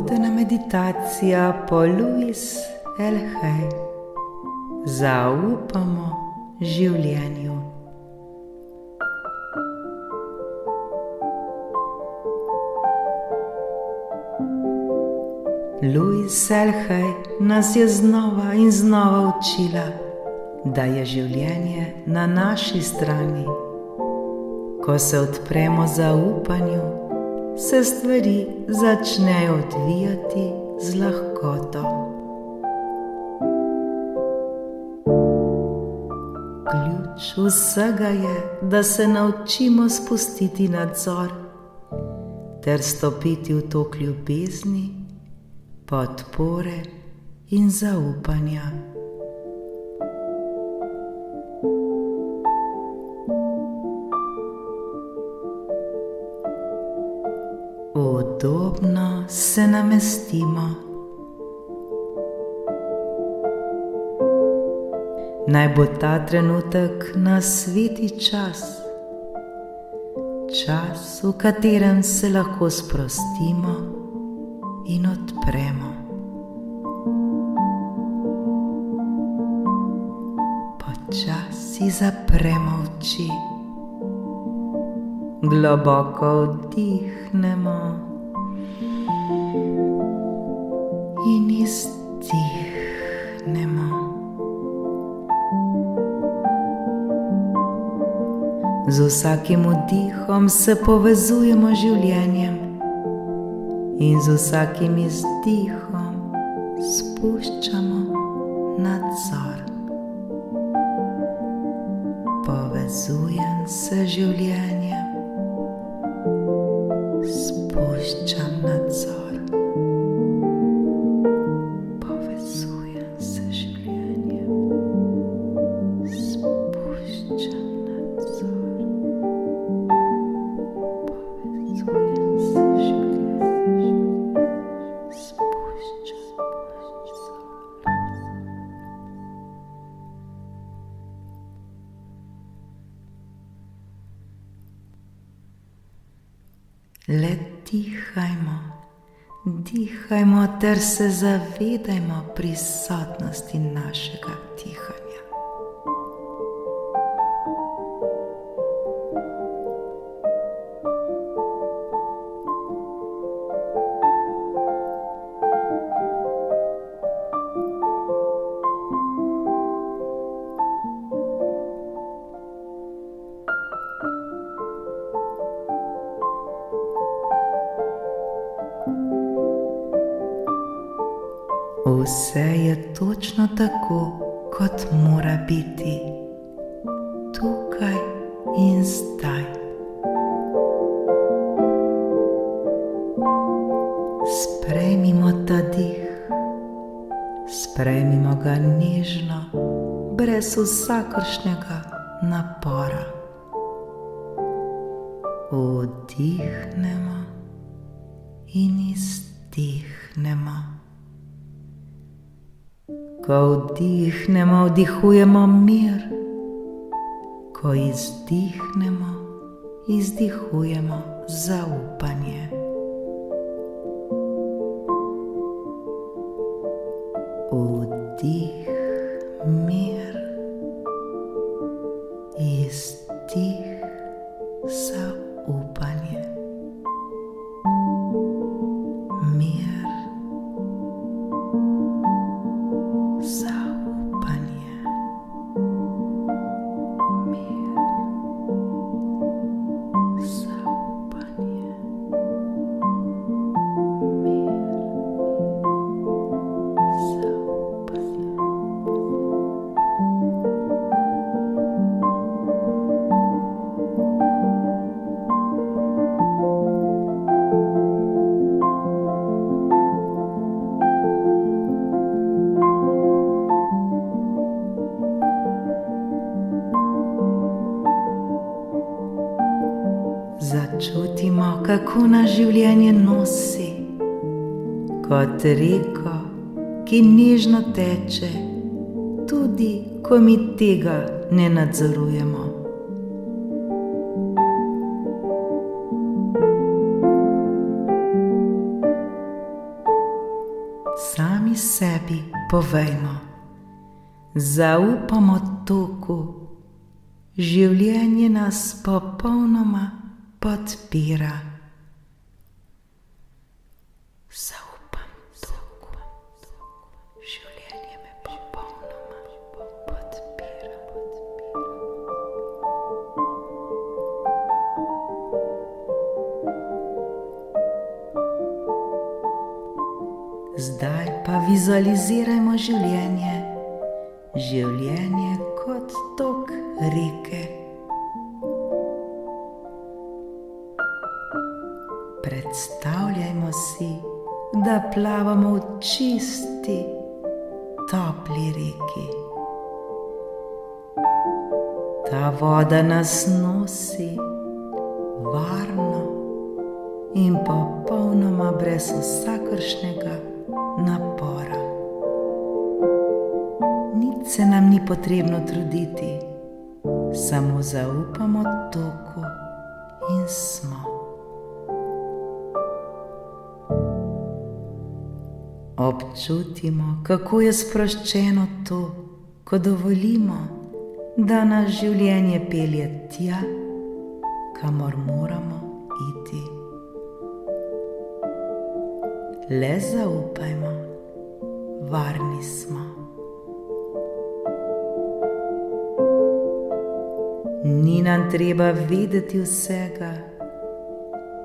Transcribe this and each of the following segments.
vodena meditacija po Louise L. Hay. Zaupamo življenju. Louise L. Hay nas je znova in znova učila, da je življenje na naši strani. Ko se odpremo zaupanju, se stvari začnejo odvijati z lahkoto. Ključ vsega je, da se naučimo spustiti nadzor ter stopiti v tok ljubezni, podpore in zaupanja. Udobno se namestimo. Naj bo ta trenutek na sveti čas, čas, v katerem se lahko sprostimo in odpremo. Počasi zapremo oči. Globoko vdihnemo in izdihnemo. Z vsakim vdihom se povezujemo z življenjem in z vsakim izdihom spuščamo nadzor. Povezujem se z življenjem. Spuščam nadzor. Povezujem se z življenjem. Spuščam nadzor. Povezujem se z življenjem. Spuščam nadzor. Le dihajmo ter se zavedajmo prisotnosti našega dihanja. Vse je točno tako, kot mora biti, tukaj in zdaj. Sprejmimo ta dih, sprejmimo ga nežno, brez vsakršnega napora. Vdihnemo in izdihnemo. Ko vdihnemo, vdihujemo mir. Ko izdihnemo, izdihujemo zaupanje. Vdih, mir. Izdih, zaupanje. Mir. Začutimo, kako nas življenje nosi, kot reko, ki nežno teče, tudi ko mi tega ne nadzorujemo. sebi povejmo. Zaupamo toku, življenje nas popolnoma podpira. Zaupam toku, življenje me popolnoma podpira. Zdaj pa vizualizirajmo življenje kot tok reke. Predstavljajmo si, da plavamo v čisti, topli reki. Ta voda nas nosi varno in popolnoma brez vsakršnega napora. Nič se nam ni potrebno truditi, samo zaupamo toku in smo. Občutimo, kako je sproščeno to, ko dovolimo, da nas življenje pelje tja, kamor moramo iti. Le zaupajmo, varni smo. Ni nam treba vedeti vsega,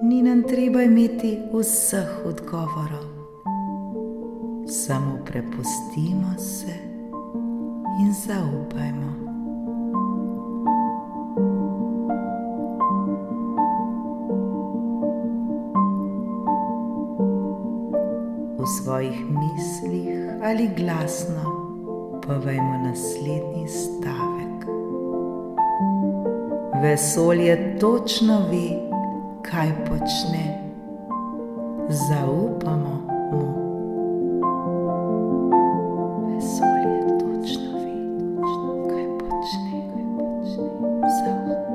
ni nam treba imeti vseh odgovorov. Samo prepustimo se in zaupajmo. V svojih mislih ali glasno povejmo naslednji stavek. Vesolje točno ve, kaj počne. Zaupamo mu. Vesolje točno ve, kaj počne. Zaupamo.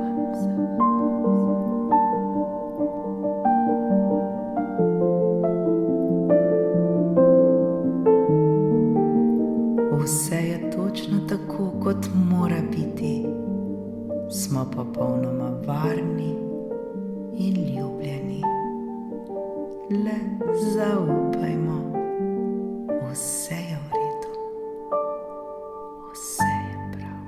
Vse je točno tako, kot mora biti. Smo popolnoma varni in ljubljeni. Le zaupajmo. Vse je v redu. Vse je prav.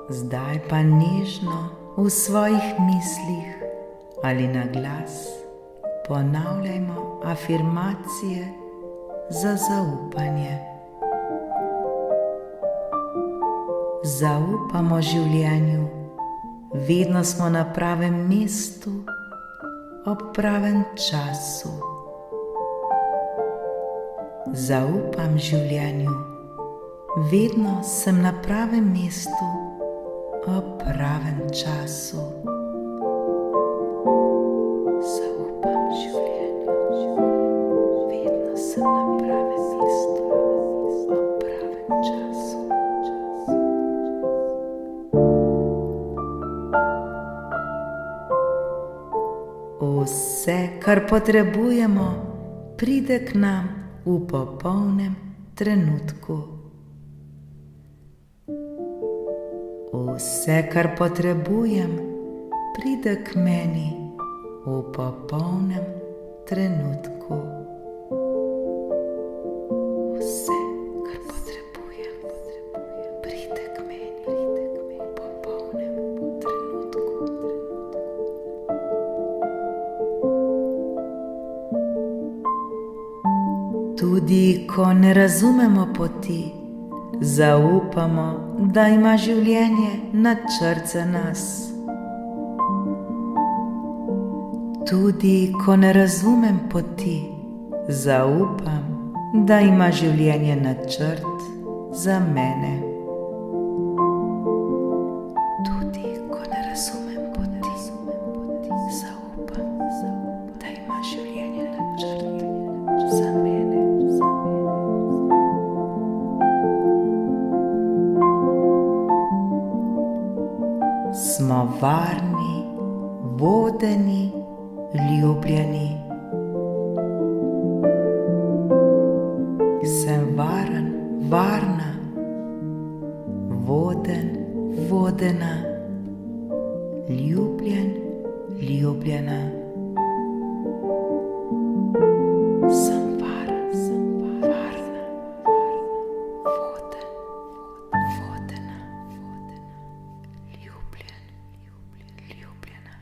Zdaj pa nežno v svojih mislih ali na glas ponavljajmo afirmacije za zaupanje. Zaupamo življenju, vedno smo na pravem mestu, ob pravem času. Zaupam življenju, vedno sem na pravem mestu, ob pravem času. Zaupam življenju, vedno sem na pravem mestu, ob pravem času. Vse, kar potrebujemo, pride k nam v popolnem trenutku. Vse, kar potrebujem, pride k meni v popolnem trenutku. Vse, kar potrebujem, pride k meni v popolnem trenutku. Tudi ko ne razumemo poti, zaupamo, da ima življenje načrt za nas. Tudi ko ne razumem poti, zaupam, da ima življenje načrt za mene. Tudi ko ne razumem poti, zaupam, da ima življenje načrt Smo varni, vodeni, ljubljeni. Sem varen, varna, voden, vodena, ljubljen, ljubljena. Sem varen, varna, voden, vodena, ljubljen, ljubljena.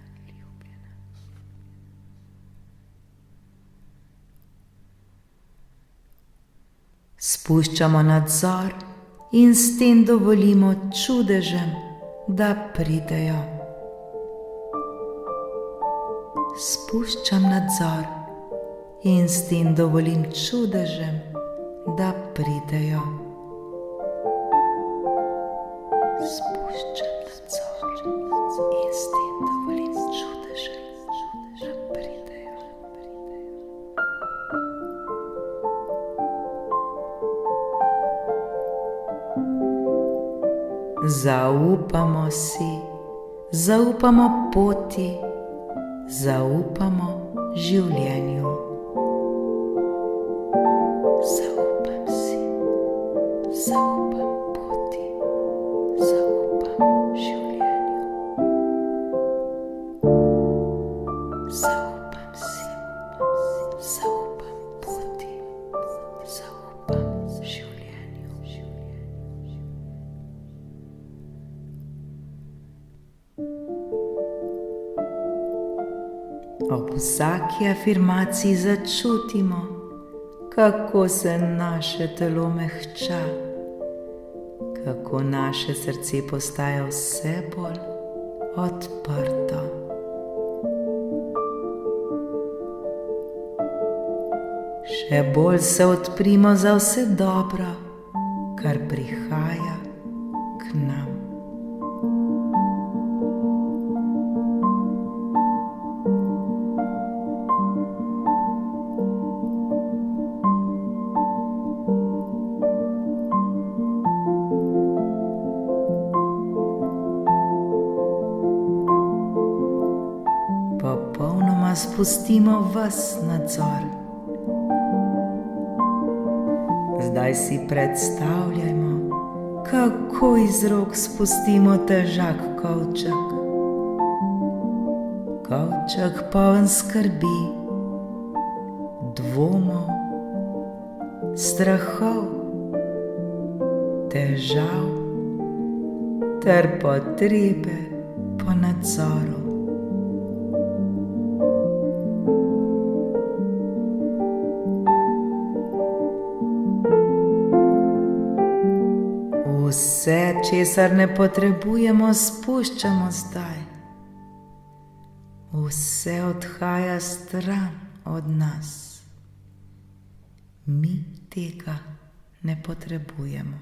Spuščamo nadzor in s tem dovolimo čudežem, da pridejo. Spuščam nadzor in s tem dovolim čudežem, da pridejo. Spuščam nadzor in s tem dovolim čudežem, da pridejo. Zaupamo si, zaupamo poti, zaupamo življenju. Zaupam si, zaupam poti, zaupam življenju. Zaupam si, zaupam poti, zaupam življenju. Ob vsaki afirmaciji začutimo, kako se naše telo mehča, kako naše srce postaja vse bolj odprto. Še bolj se odprimo za vse dobro, kar prihaja k nam. Popolnoma spustimo ves nadzor. Zdaj si predstavljajmo, kako iz rok spustimo težak kovček. Kovček poln skrbi, dvomov, strahov, težav ter potrebe po nadzoru. Vse, česar ne potrebujemo, spuščamo zdaj. Vse odhaja stran od nas. Mi tega ne potrebujemo.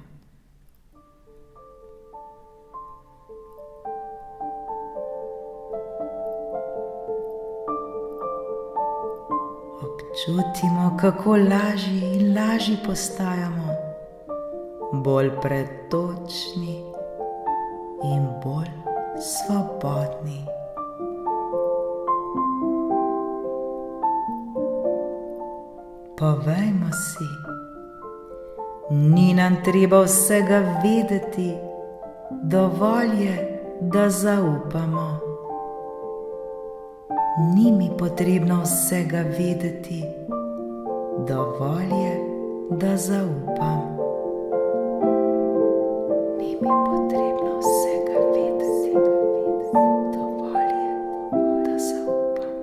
Občutimo, kako lažji in lažji postajamo. Bolj pretočni in bolj svobodni. Povejmo si, ni nam treba vsega vedeti, dovolj je, da zaupamo. Ni mi potrebno vsega vedeti, dovolj je, da zaupam. Mi potrebno vsega vedeti, dovolj je, da zaupam.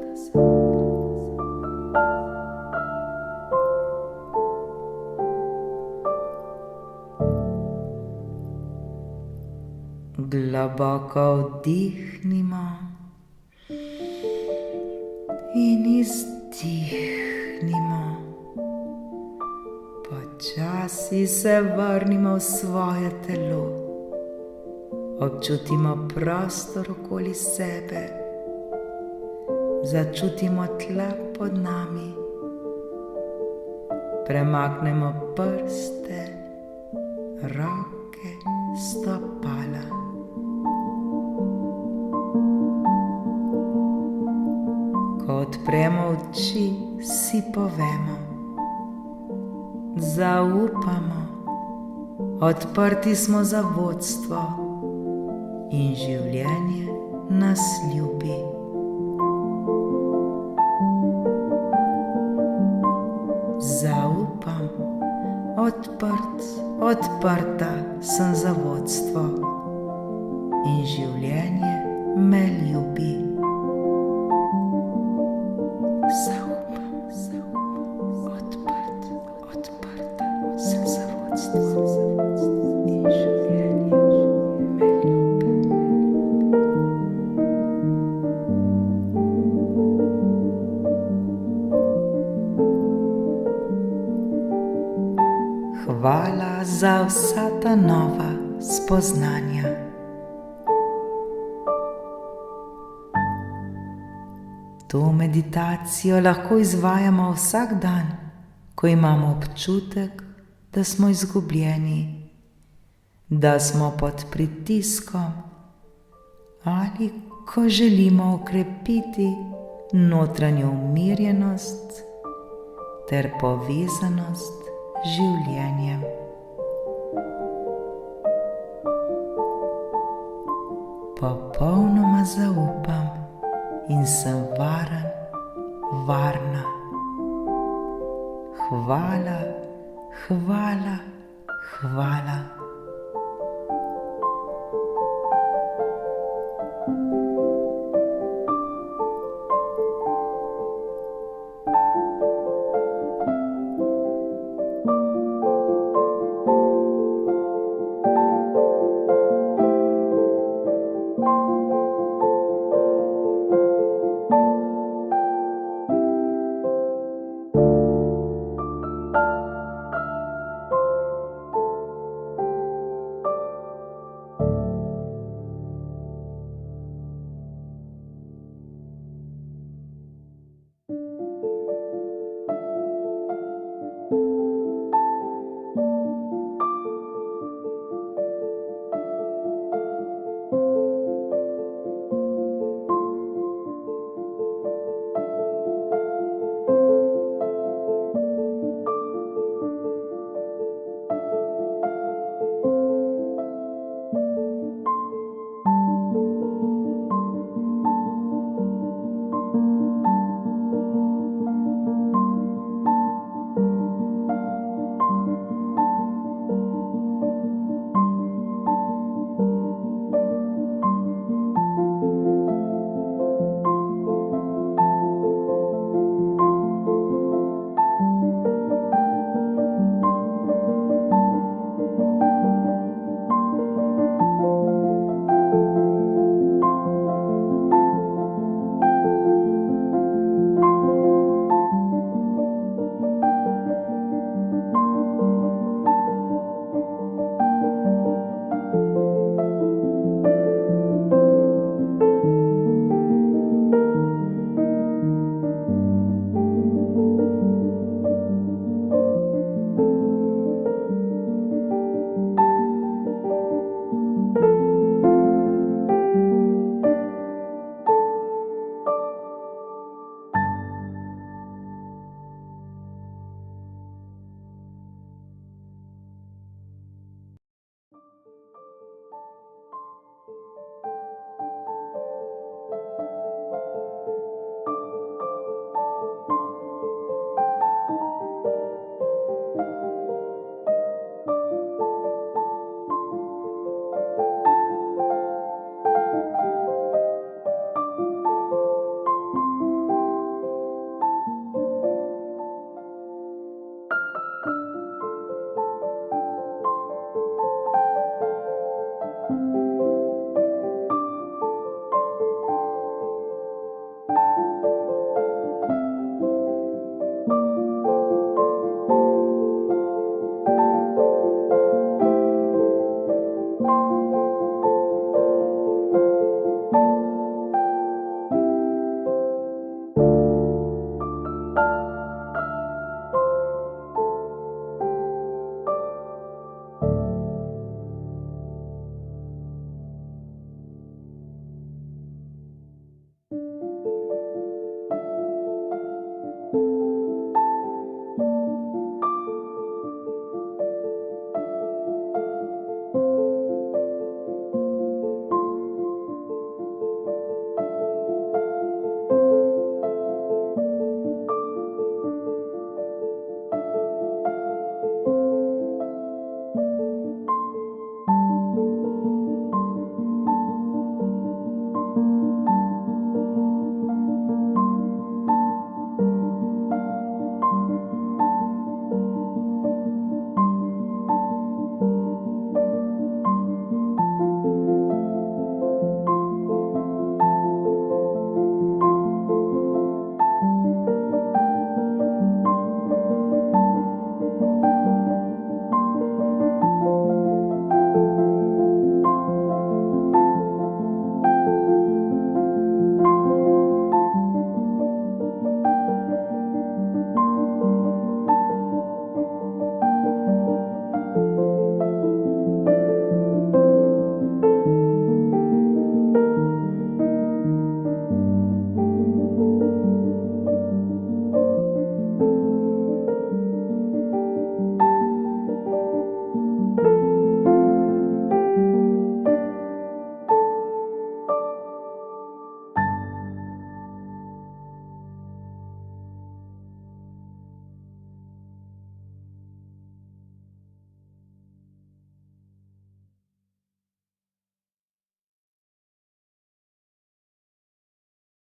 Globoko vdihnimo in izdihnimo. Počasi se vrnimo v svoje telo. Občutimo prostor okoli sebe, začutimo tla pod nami, premaknemo prste, roke, stopala. odpremo oči, si povemo: zaupamo, odprti smo za vodstvo in življenje nas ljubi. Zaupam, odprta sem za vodstvo in življenje me ljubi. Zaupam, odprta sem za vodstvo in življenje me ljubi. Hvala za vsa ta nova spoznanja. To meditacijo lahko izvajamo vsak dan, ko imamo občutek, da smo izgubljeni, da smo pod pritiskom ali ko želimo okrepiti notranjo umirjenost ter povezanost z življenjem. Popolnoma zaupam in sem varen, varna. Hvala, hvala, hvala.